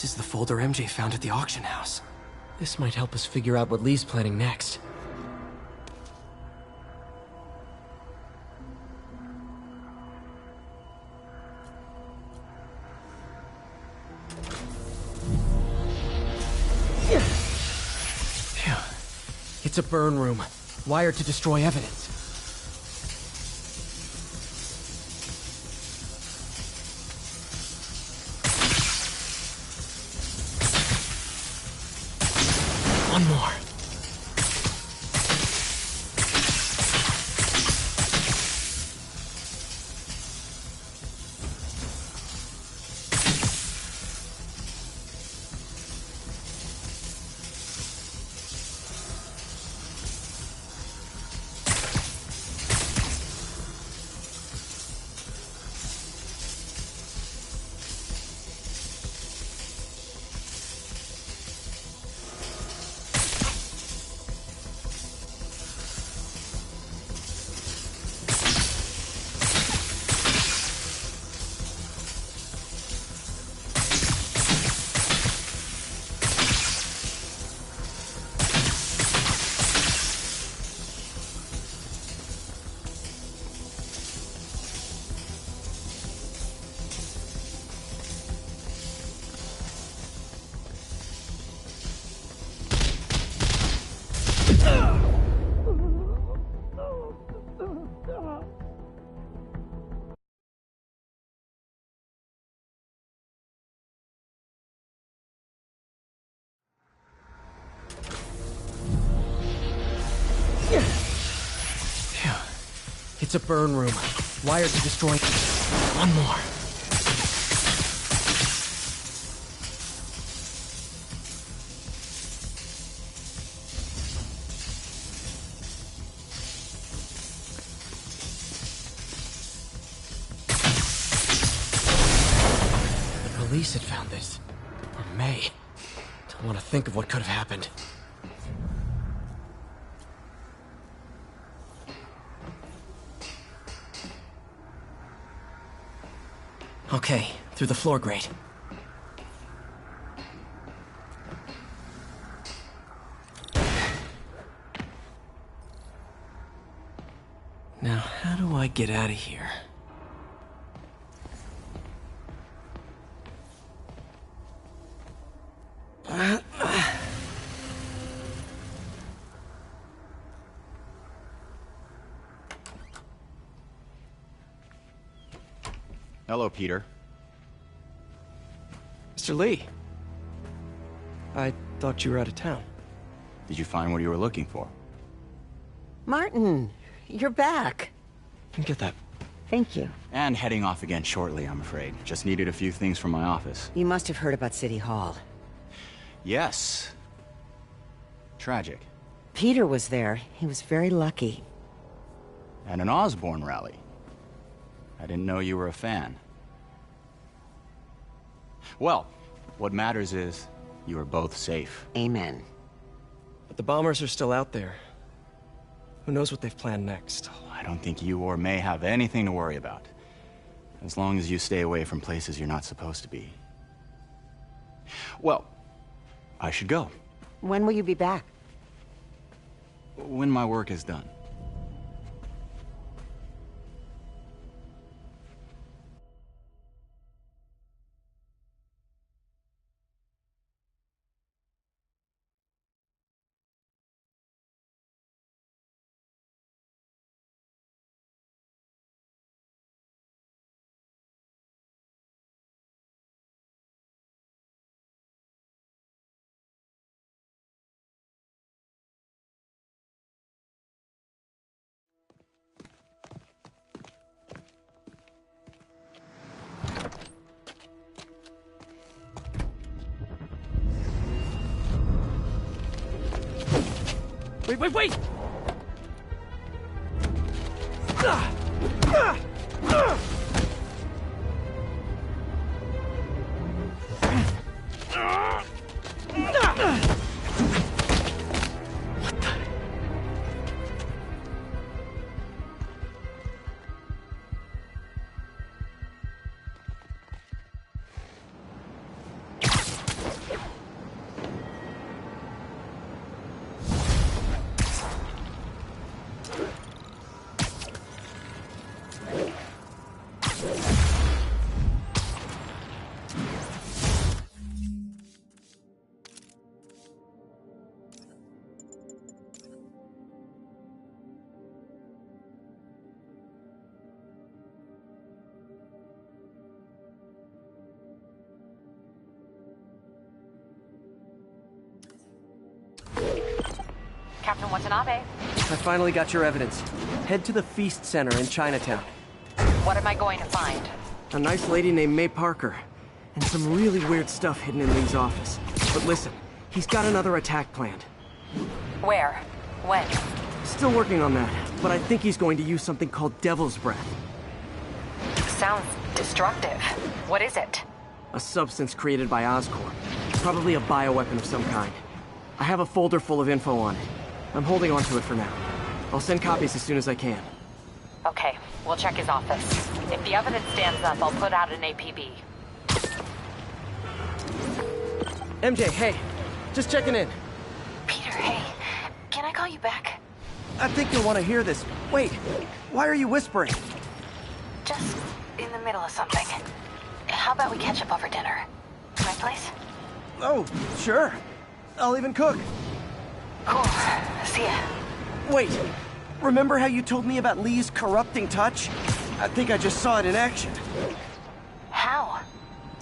This is the folder MJ found at the auction house. This might help us figure out what Lee's planning next. Phew. It's a burn room, wired to destroy evidence. One more. Phew. It's a burn room, wired to destroy... One more. The police had found this. Or May. Don't want to think of what could have happened. Okay, through the floor grate. Now, how do I get out of here? Hello, Peter. Mr. Lee. I thought you were out of town. Did you find what you were looking for? Martin, you're back. Get that. Thank you. And heading off again shortly, I'm afraid. Just needed a few things from my office. You must have heard about City Hall. Yes. Tragic. Peter was there. He was very lucky. And an Osborne rally. I didn't know you were a fan. Well, what matters is you are both safe. Amen. But the bombers are still out there. Who knows what they've planned next? I don't think you or May have anything to worry about. As long as you stay away from places you're not supposed to be. Well, I should go. When will you be back? When my work is done. Wait! Captain Watanabe. I finally got your evidence. Head to the Feast Center in Chinatown. What am I going to find? A nice lady named May Parker. And some really weird stuff hidden in Lee's office. But listen, he's got another attack planned. Where? When? Still working on that, but I think he's going to use something called Devil's Breath. Sounds destructive. What is it? A substance created by Oscorp. Probably a bioweapon of some kind. I have a folder full of info on it. I'm holding on to it for now. I'll send copies as soon as I can. Okay, we'll check his office. If the evidence stands up, I'll put out an APB. MJ, hey. Just checking in. Peter, hey. Can I call you back? I think you'll want to hear this. Wait, why are you whispering? Just in the middle of something. How about we catch up over dinner? My place? Oh, sure. I'll even cook. Cool. See ya. Wait, remember how you told me about Lee's corrupting touch? I think I just saw it in action. How?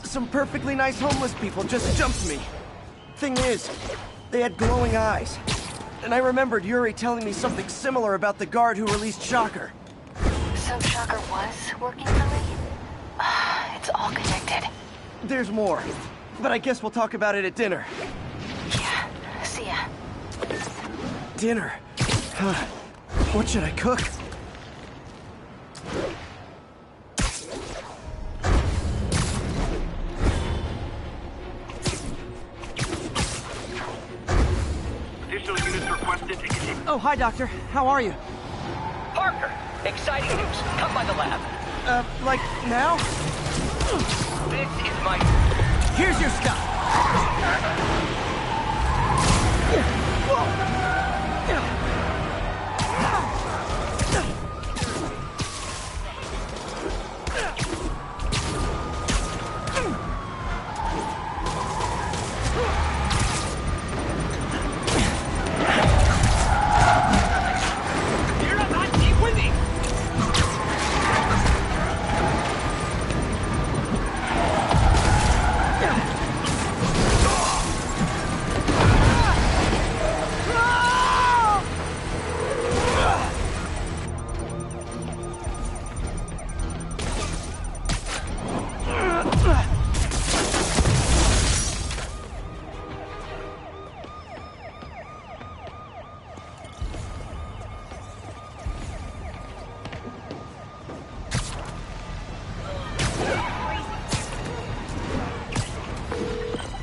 Some perfectly nice homeless people just jumped me. Thing is, they had glowing eyes. And I remembered Yuri telling me something similar about the guard who released Shocker. So Shocker was working for Lee? It's all connected. There's more, but I guess we'll talk about it at dinner. Yeah, see ya. Dinner? What should I cook? Additional units requested to continue. Oh, hi, Doctor. How are you? Parker, exciting news. Come by the lab. Like now? This is my... Here's your stuff. You're not deep with me.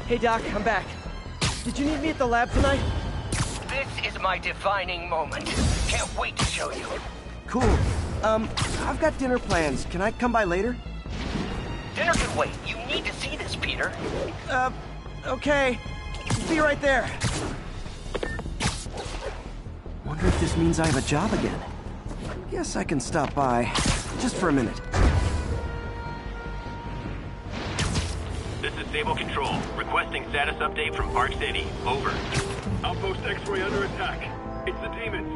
Hey, Doc, I'm back. Did you need me at the lab tonight? This is my defining moment. Can't wait to show you. Cool. I've got dinner plans. Can I come by later? Dinner can wait. You need to see this, Peter. Okay. Be right there. Wonder if this means I have a job again. Guess I can stop by. Just for a minute. This is Stable Control. Requesting status update from Park City. Over. Outpost X-Ray under attack. It's the demons.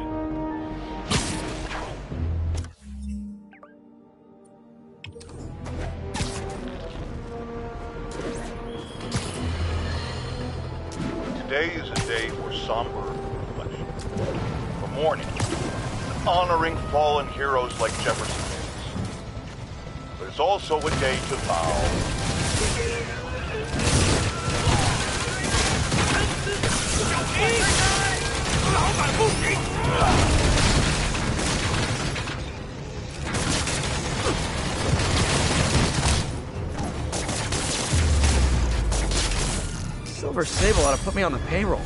Today is a day for somber reflection, for mourning, and honoring fallen heroes like Jefferson Davis. But it's also a day to vow. Silver Sable ought to put me on the payroll.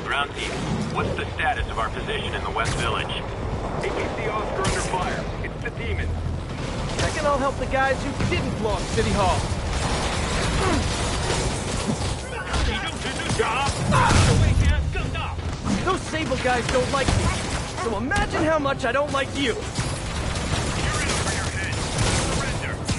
Ground team, what's the status of our position in the West Village? APC Oscar under fire. It's the demons. Reckon I'll help help the guys who didn't blow up City Hall. Those Sable guys don't like me, so imagine how much I don't like you. You're in over your head. Surrender.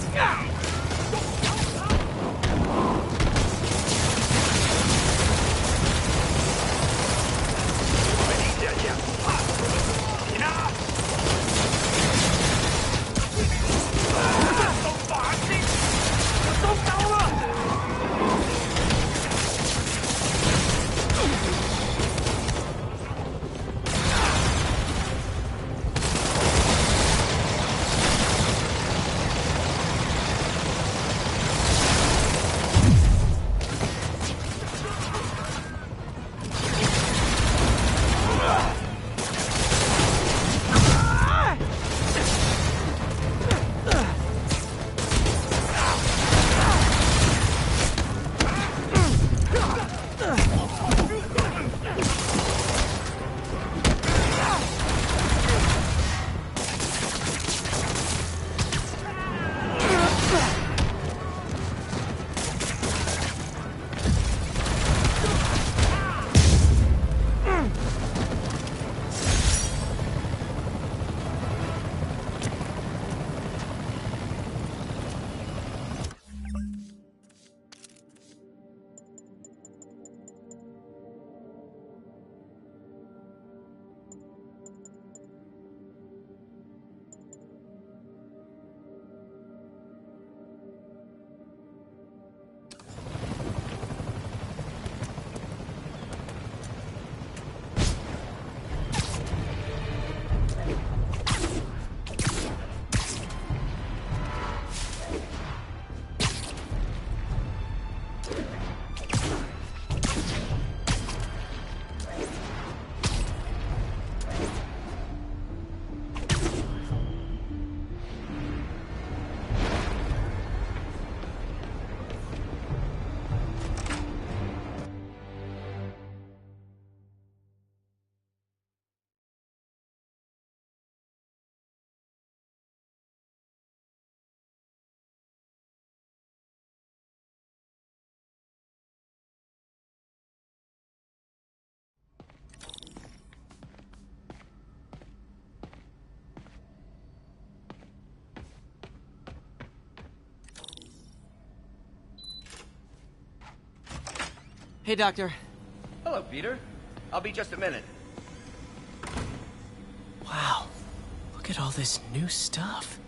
Hey, Doctor. Hello, Peter. I'll be just a minute. Wow. Look at all this new stuff.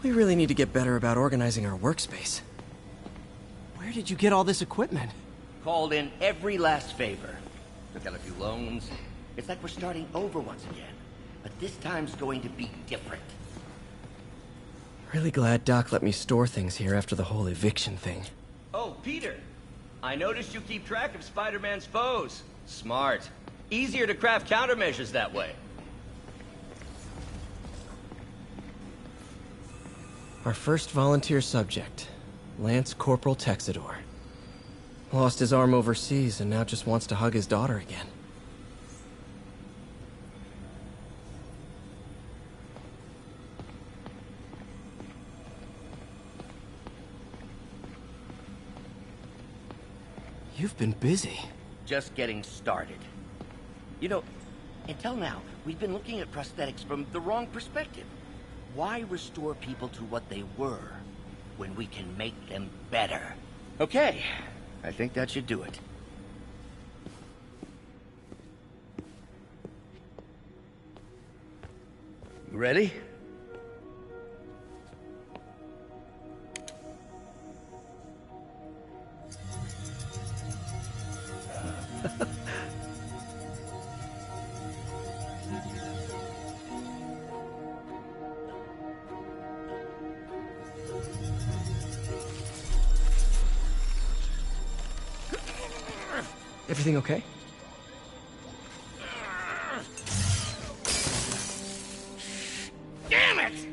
We really need to get better about organizing our workspace. Where did you get all this equipment? Called in every last favor. Took out a few loans. It's like we're starting over once again. But this time's going to be different. Really glad Doc let me store things here after the whole eviction thing. Oh, Peter. I noticed you keep track of Spider-Man's foes. Smart. Easier to craft countermeasures that way. Our first volunteer subject, Lance Corporal Texador. Lost his arm overseas and now just wants to hug his daughter again. You've been busy. Just getting started. You know, until now, we've been looking at prosthetics from the wrong perspective. Why restore people to what they were when we can make them better? Okay, I think that should do it. You ready? Everything okay? Damn it!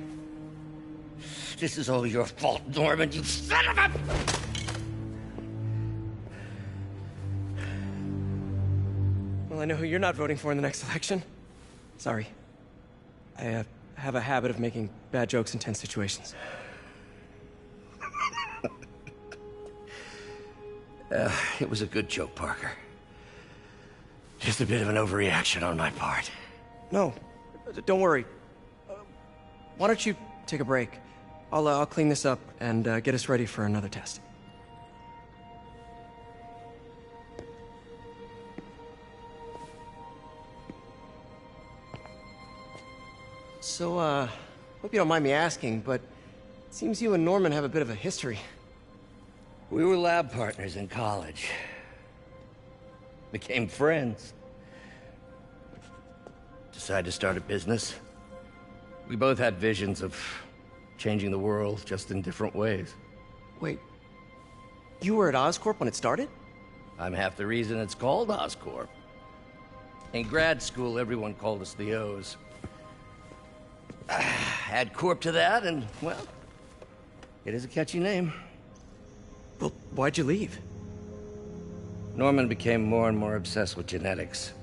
This is all your fault, Norman, you son of a... Well, I know who you're not voting for in the next election. Sorry. I have a habit of making bad jokes in tense situations. It was a good joke, Parker. Just a bit of an overreaction on my part. No, don't worry. Why don't you take a break? I'll clean this up and get us ready for another test. So, hope you don't mind me asking, but it seems you and Norman have a bit of a history. We were lab partners in college. Became friends. Decided to start a business. We both had visions of changing the world, just in different ways. Wait, you were at Oscorp when it started? I'm half the reason it's called Oscorp. In grad school, everyone called us the O's. Add Corp to that, and, well, it is a catchy name. Well, why'd you leave? Norman became more and more obsessed with genetics.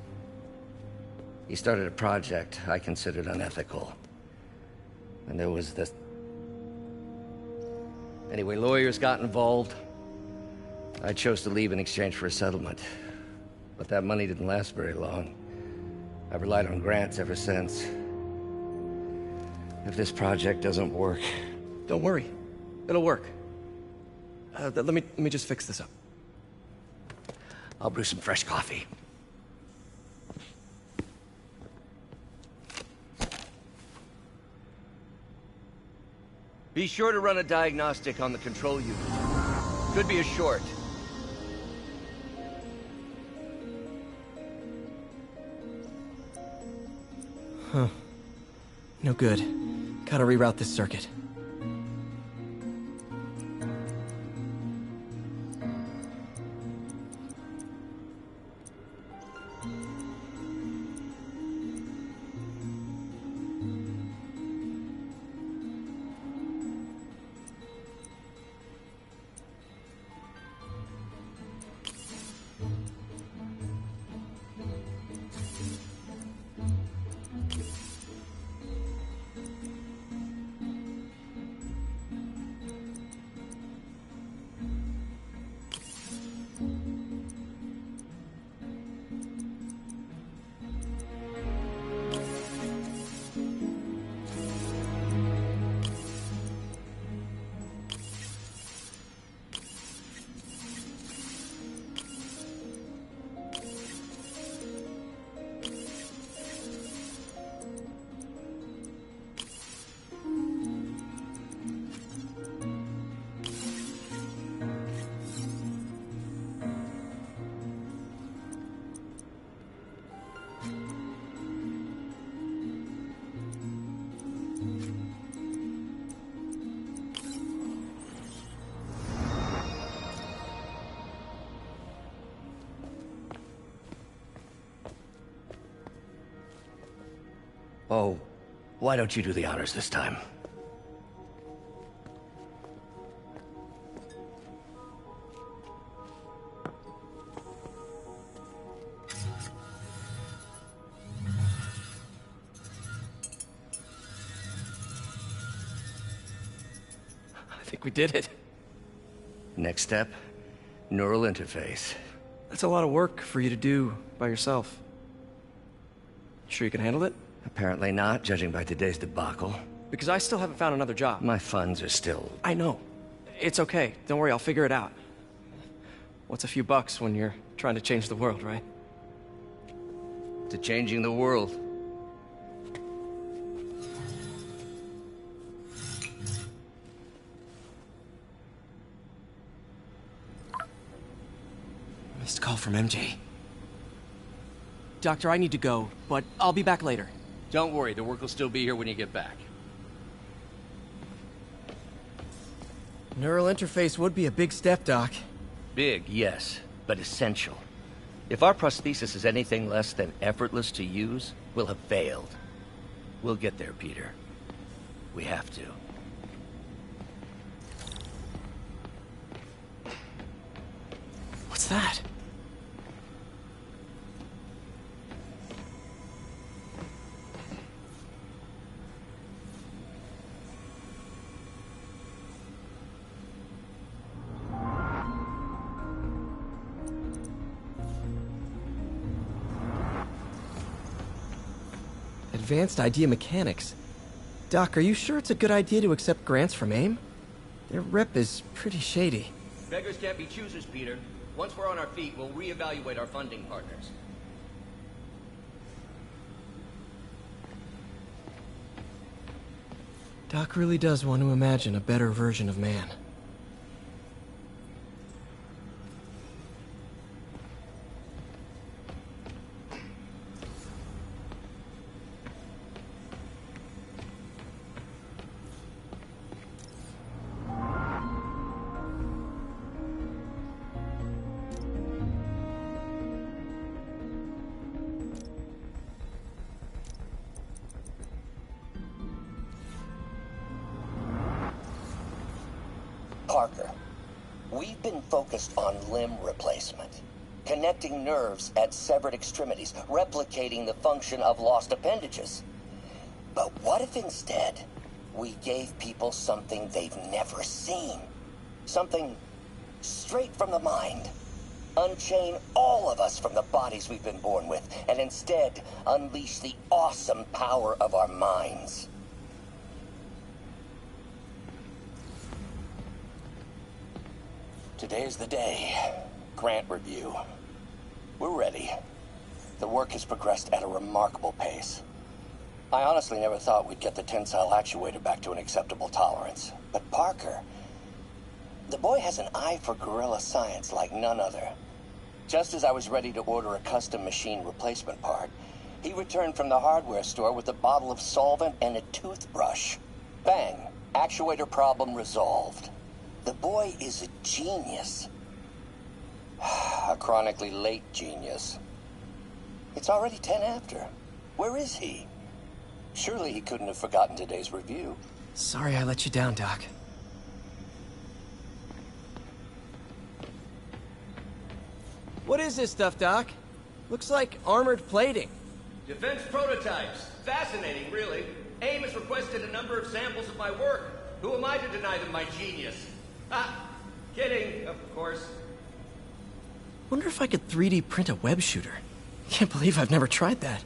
He started a project I considered unethical. And there was this... Anyway, lawyers got involved. I chose to leave in exchange for a settlement. But that money didn't last very long. I've relied on grants ever since. If this project doesn't work... Don't worry. It'll work. Let me just fix this up. I'll brew some fresh coffee. Be sure to run a diagnostic on the control unit. Could be a short. Huh. No good. Gotta reroute this circuit. Oh, why don't you do the honors this time? I think we did it. Next step, neural interface. That's a lot of work for you to do by yourself. Sure you can handle it? Apparently not, judging by today's debacle. Because I still haven't found another job. My funds are still... I know. It's okay. Don't worry, I'll figure it out. What's a few bucks when you're trying to change the world, right? to changing the world. Missed call from MJ. Doctor, I need to go, but I'll be back later. Don't worry, the work will still be here when you get back. Neural interface would be a big step, Doc. Big, yes, but essential. If our prosthesis is anything less than effortless to use, we'll have failed. We'll get there, Peter. We have to. What's that? advanced idea mechanics. Doc, are you sure it's a good idea to accept grants from AIM? Their rep is pretty shady. Beggars can't be choosers, Peter. Once we're on our feet, we'll reevaluate our funding partners. Doc really does want to imagine a better version of man. Parker, we've been focused on limb replacement, connecting nerves at severed extremities, replicating the function of lost appendages. But what if instead we gave people something they've never seen? Something straight from the mind. Unchain all of us from the bodies we've been born with, and instead unleash the awesome power of our minds. Today's the day. Grant review. We're ready. The work has progressed at a remarkable pace. I honestly never thought we'd get the tensile actuator back to an acceptable tolerance. But Parker, the boy has an eye for guerrilla science like none other. Just as I was ready to order a custom machine replacement part, he returned from the hardware store with a bottle of solvent and a toothbrush. Bang! Actuator problem resolved. The boy is a genius. A chronically late genius. It's already 10 after. Where is he? Surely he couldn't have forgotten today's review. Sorry I let you down, Doc. What is this stuff, Doc? Looks like armored plating. Defense prototypes. Fascinating, really. AIM has requested a number of samples of my work. Who am I to deny them my genius? Ah, kidding, of course. Wonder if I could 3D print a web shooter. Can't believe I've never tried that.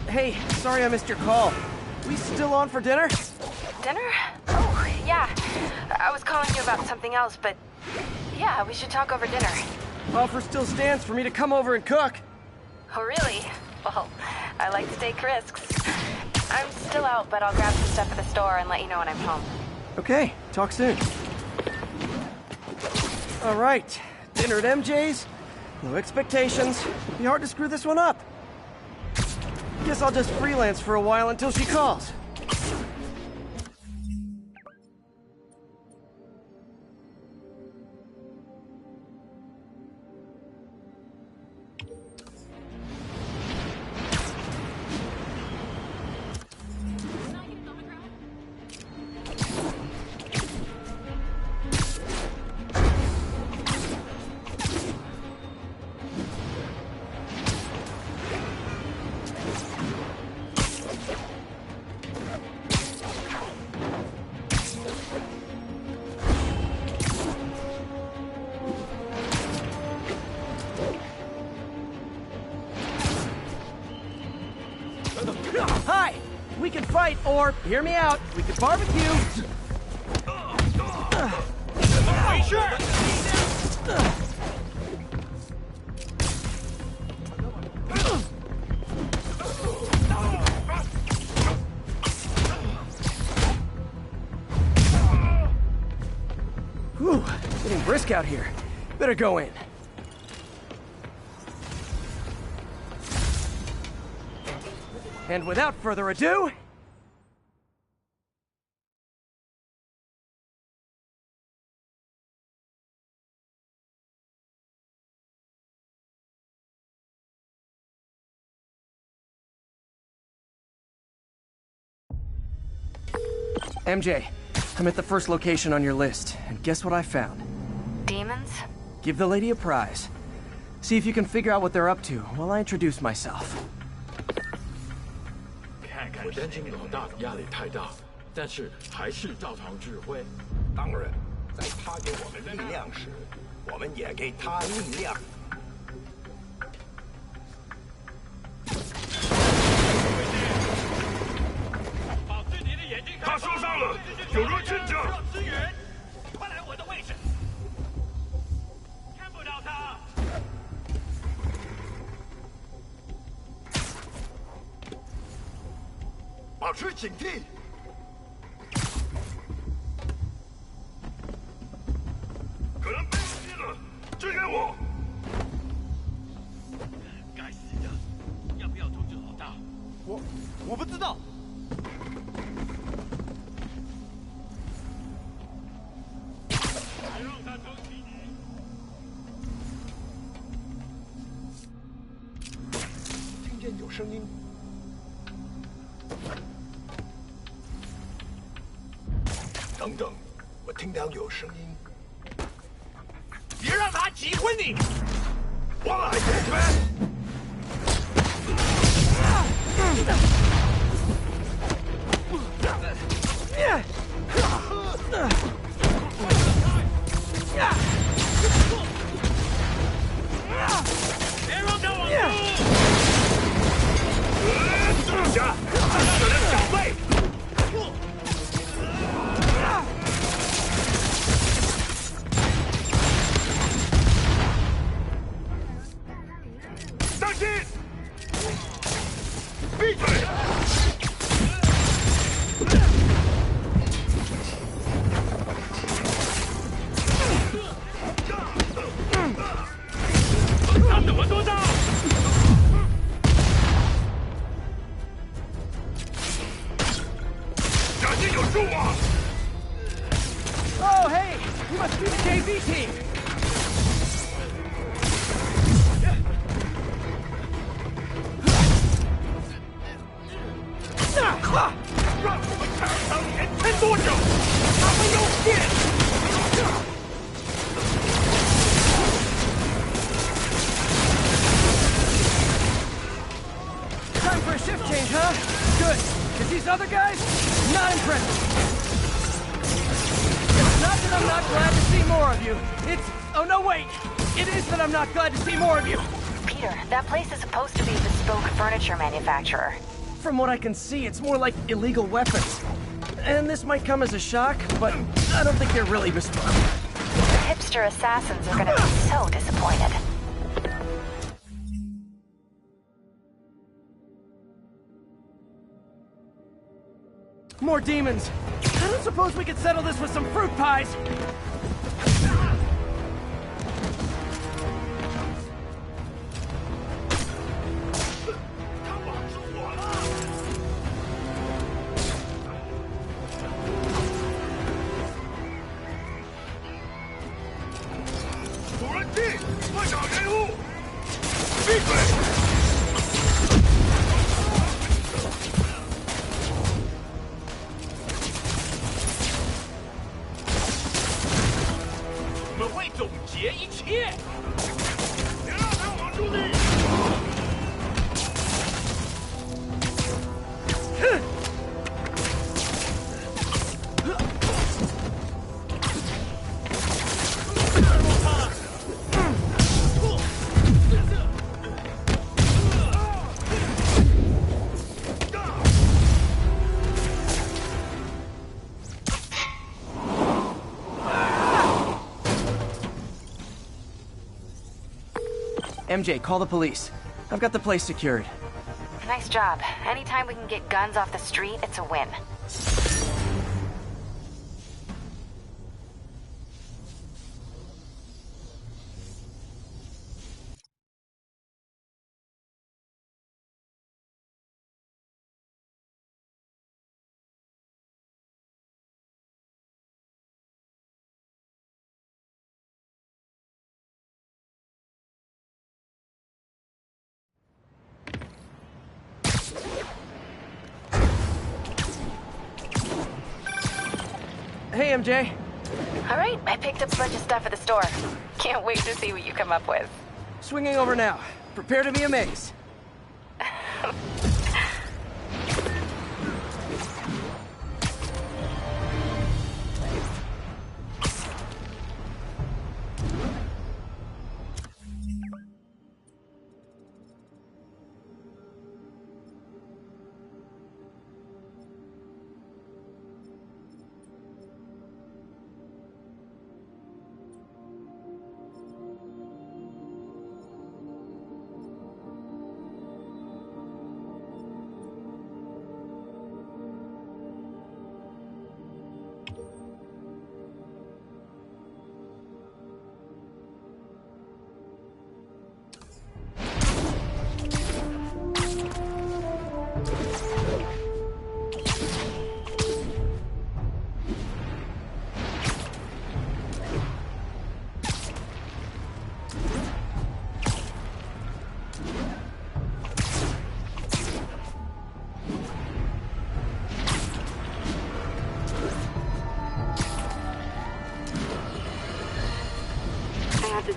Hey, sorry I missed your call. We still on for dinner? Dinner? Oh, yeah. I was calling you about something else, but yeah, we should talk over dinner. Offer still stands for me to come over and cook. Oh, really? Well, I like to take risks. I'm still out, but I'll grab some stuff at the store and let you know when I'm home. Okay, talk soon. All right, dinner at MJ's. No expectations. Be hard to screw this one up. Guess I'll just freelance for a while until she calls. Hi! We can fight, or, hear me out, we could barbecue! Sure! Scout here. Better go in. And without further ado... MJ, I'm at the first location on your list, and guess what I found? Demons? Give the lady a prize. See if you can figure out what they're up to while I introduce myself. 我担心老大的压力太大，但是还是照常指挥。当然，在他给我们力量时，我们也给他力量。他受伤了，有人趁着。支援，快来我的位置。看不到他。保持警惕。可能被击了，支援我。该死的，要不要通知老大？我不知道。 听见有声音，等等，我听到有声音。别让他击昏你！我来解决。 别让他往出！住下！这两小辈！当心！闭嘴！ 他怎么做到？小心有树啊 Oh, hey! You must be the JV team! Ah! 让我们看他连撑多久！他们有电！ Time for a shift change, huh? Good. Because these other guys, not impressive. It's not that I'm not glad to see more of you. It's... Oh, no, wait. It is that I'm not glad to see more of you. Peter, that place is supposed to be a bespoke furniture manufacturer. From what I can see, it's more like illegal weapons. And this might come as a shock, but I don't think they're really bespoke. The hipster assassins are gonna be so disappointed. More demons. I don't suppose we could settle this with some fruit pies. MJ, call the police. I've got the place secured. Nice job. Anytime we can get guns off the street, it's a win. MJ. All right, I picked up a bunch of stuff at the store. Can't wait to see what you come up with. Swinging over now. Prepare to be amazed.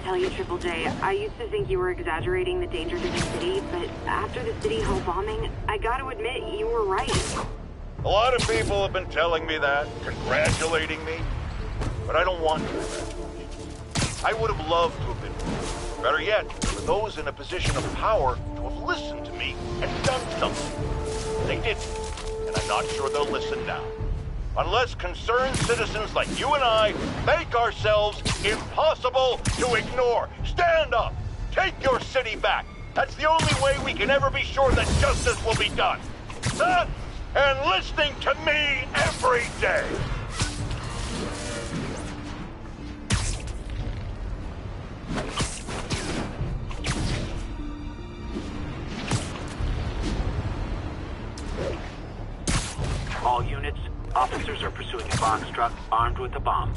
Tell you, Triple J, I used to think you were exaggerating the dangers of the city, but after the City Hall bombing, I gotta admit, you were right. A lot of people have been telling me that, congratulating me, but I don't want to. I would have loved to have been. Better yet, for those in a position of power to have listened to me and done something. They didn't, and I'm not sure they'll listen now. Unless concerned citizens like you and I make ourselves impossible to ignore. Stand up! Take your city back! That's the only way we can ever be sure that justice will be done. That and listening to me every day! All units, officers are pursuing a box truck armed with a bomb.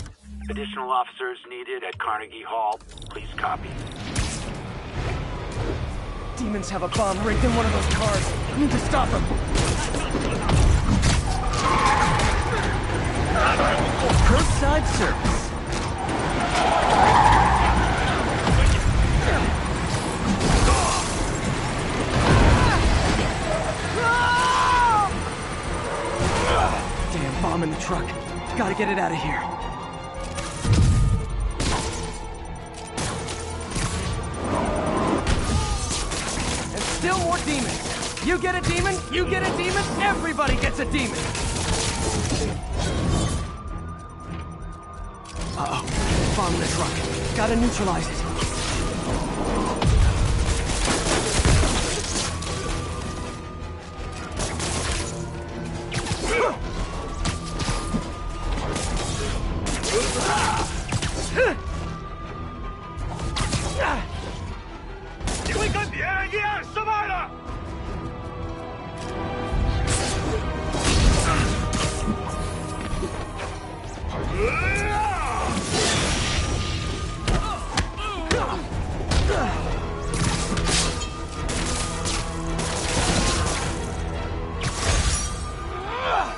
Additional officers needed at Carnegie Hall. Please copy. Demons have a bomb rigged in one of those cars. I need to stop them. Curbside service. Damn bomb in the truck. Gotta get it out of here. And still more demons. You get a demon, you get a demon, everybody gets a demon. Uh-oh. Bomb in the truck. Gotta neutralize it.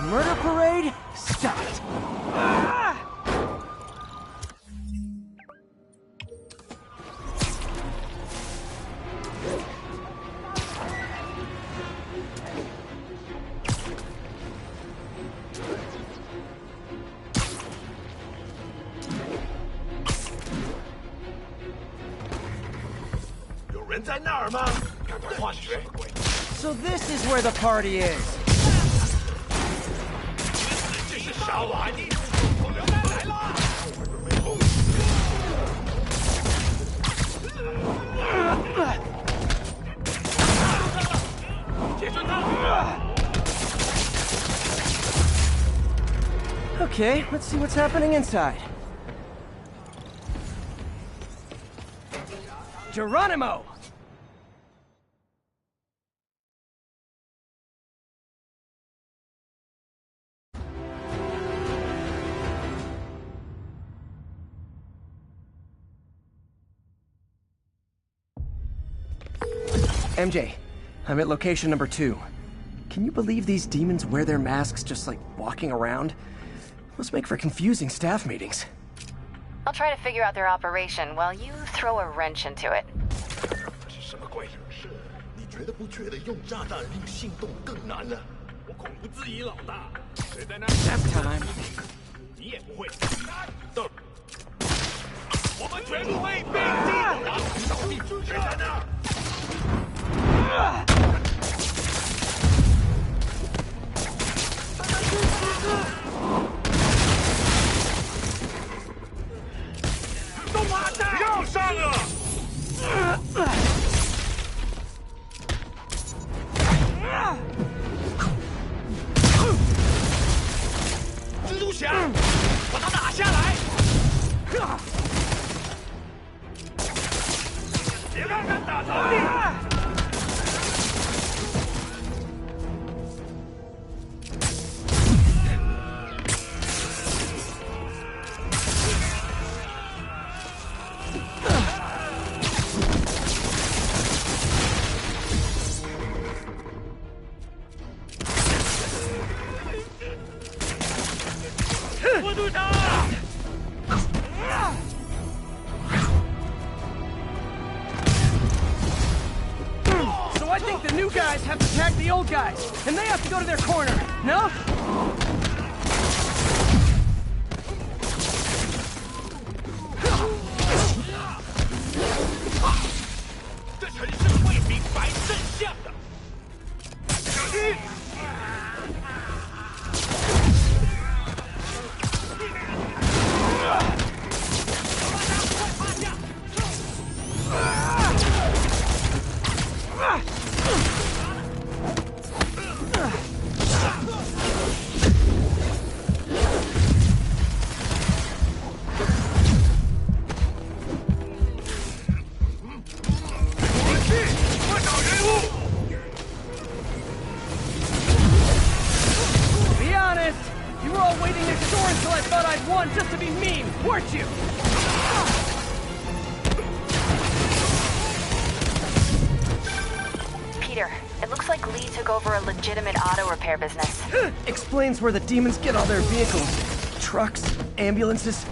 Murder parade? Stop it. So this is where the party is. Okay, let's see what's happening inside. Geronimo! MJ, I'm at location number 2. Can you believe these demons wear their masks just like walking around? Must make for confusing staff meetings. I'll try to figure out their operation while you throw a wrench into it. 这是什么鬼？是，你觉得不觉得用炸弹令心动更难呢？我恐不质疑老大。谁在那 Nap time. 你也不会。动。我们全部会被击倒。扫地，谁在那？动麻袋！要上了！蜘蛛侠，把它打下来！别让人打着地！ So I think the new guys have to tag the old guys, and they have to go to their corner, no? Legitimate auto repair business. Explains where the demons get all their vehicles. Trucks, ambulances.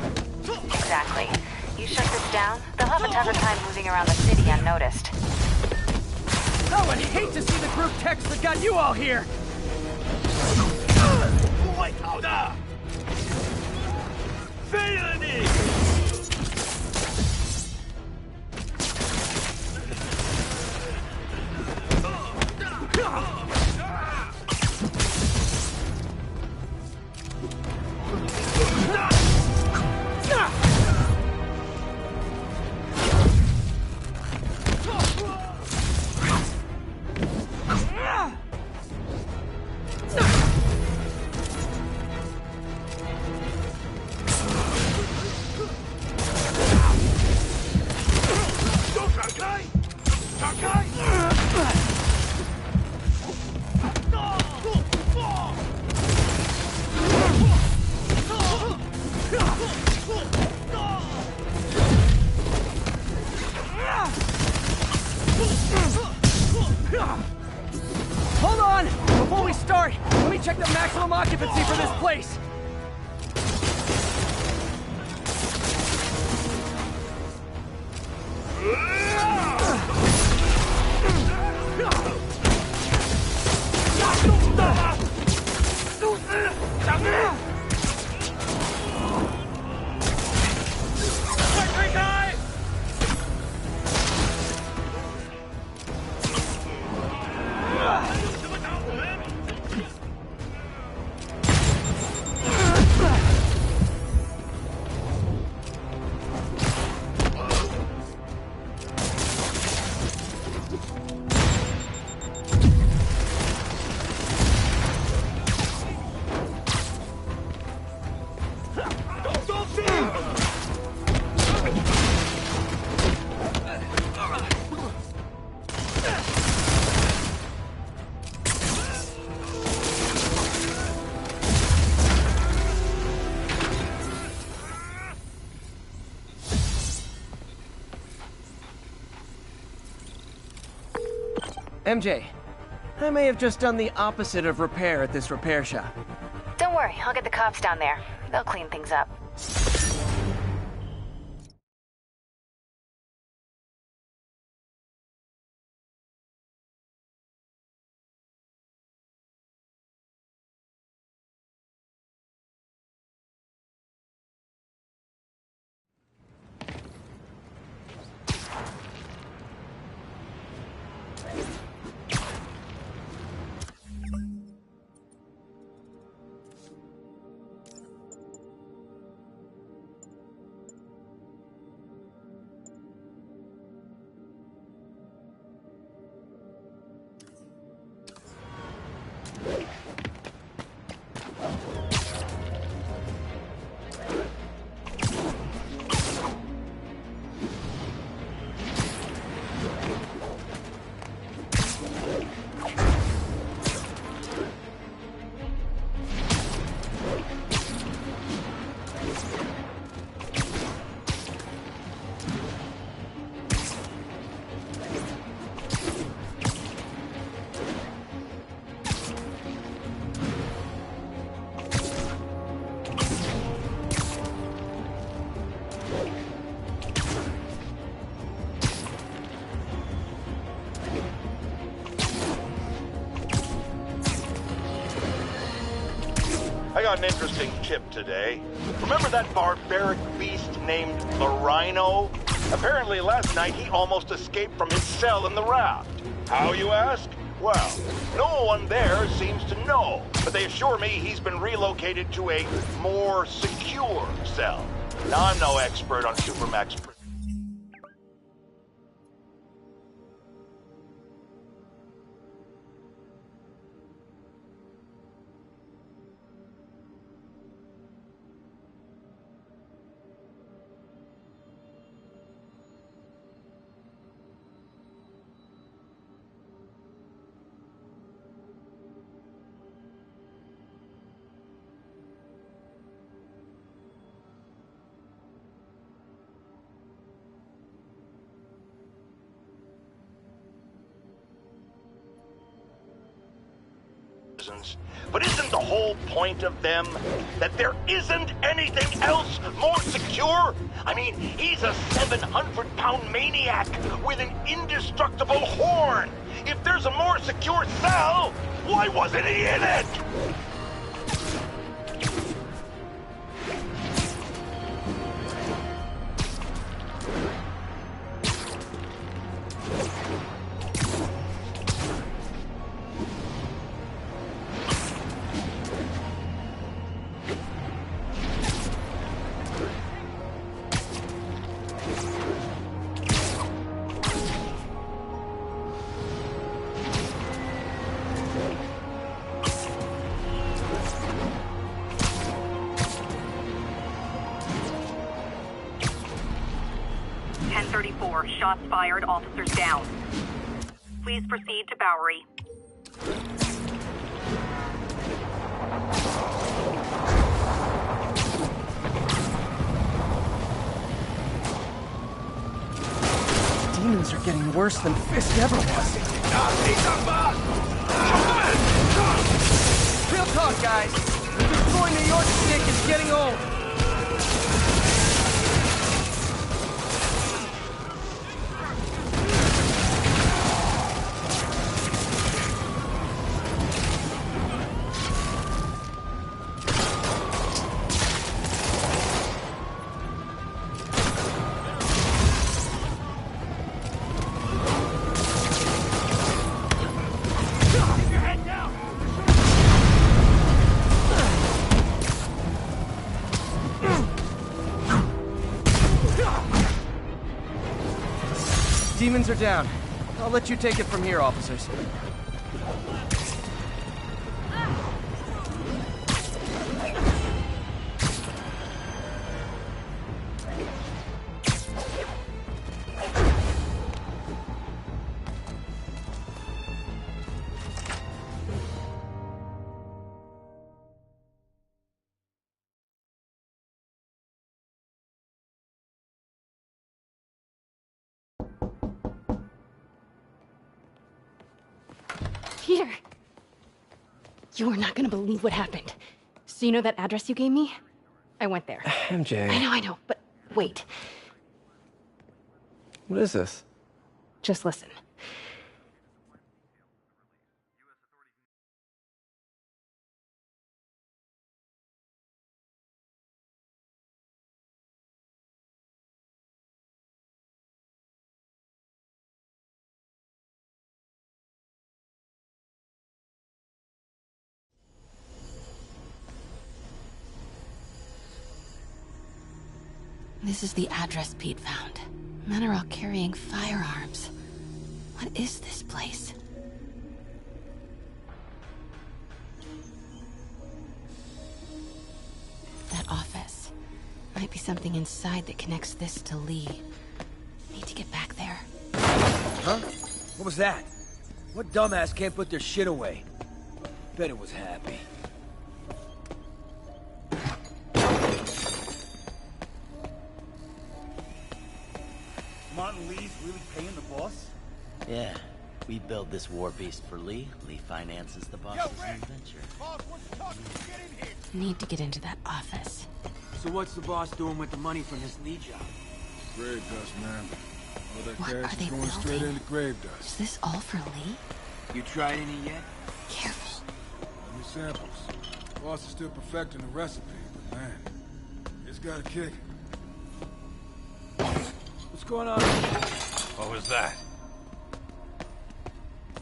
Exactly. You shut this down, they'll have a tougher time moving around the city unnoticed. I would hate to see the group text that got you all here! 不会逃的！废了你！ Hold on! Before we start, let me check the maximum occupancy for this place! MJ, I may have just done the opposite of repair at this repair shop. Don't worry, I'll get the cops down there. They'll clean things up. I got an interesting tip today. Remember that barbaric beast named the Rhino? Apparently last night he almost escaped from his cell in the raft. How, you ask? Well, no one there seems to know, but they assure me he's been relocated to a more secure cell. Now, I'm no expert on Supermax. But isn't the whole point of them that there isn't anything else more secure? I mean, he's a 700-pound maniac with an indestructible horn. If there's a more secure cell, why wasn't he in it? Shots fired, officers down. Please proceed to Bowery. Demons are getting worse than Fisk ever was. Real talk, guys. Destroying New York Stick is getting old. Demons are down. I'll let you take it from here, officers. Peter! You are not gonna believe what happened. So you know that address you gave me? I went there. MJ. I know, but wait. What is this? Just listen. This is the address Pete found. Men are all carrying firearms. What is this place? That office. Might be something inside that connects this to Lee. Need to get back there. Huh? What was that? What dumbass can't put their shit away? Bet it was Happy. Martin Lee's really paying the boss? Yeah. We build this war beast for Lee. Lee finances the boss's new venture. Boss wants to talk to you. Get in here. Need to get into that office. So what's the boss doing with the money from his Lee job? Grave dust, man. All that What cash are they is going straight building? into grave Is dust. this all for Lee? You tried any yet? Careful. New samples. Boss is still perfecting the recipe, but man, it's got a kick. What's going on? What was that?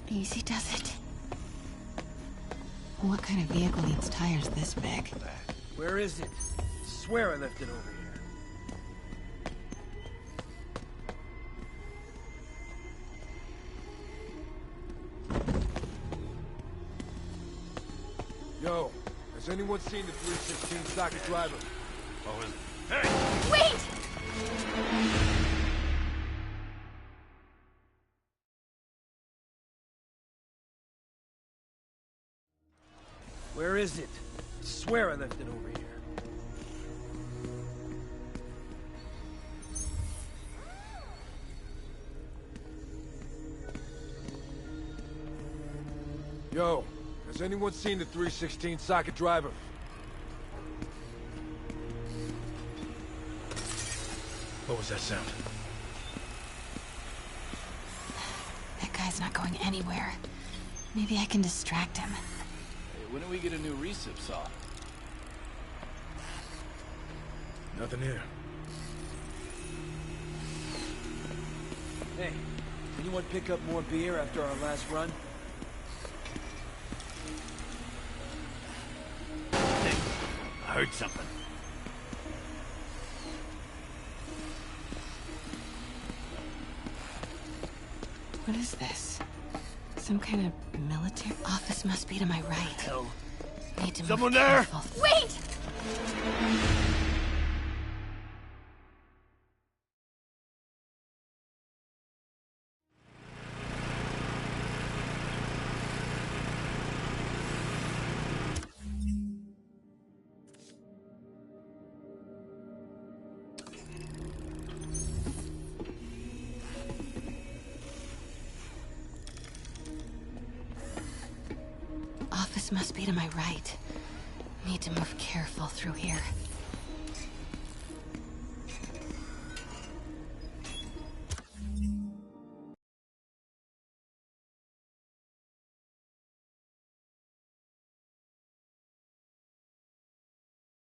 Easy does it. What kind of vehicle needs tires this big? Where is it? I swear I left it over here. Yo, has anyone seen the 316 socket driver? What was... Hey! Wait! Where is it? I swear I left it over here. Yo, has anyone seen the 316 socket driver? What was that sound? That guy's not going anywhere. Maybe I can distract him. Hey, when do we get a new recip saw? Nothing here. Hey, anyone pick up more beer after our last run? Hey, I heard something. What is this? Some kind of military office must be to my right. Hell. Need to Someone move there? careful. Wait! Office must be to my right. Need to move careful through here.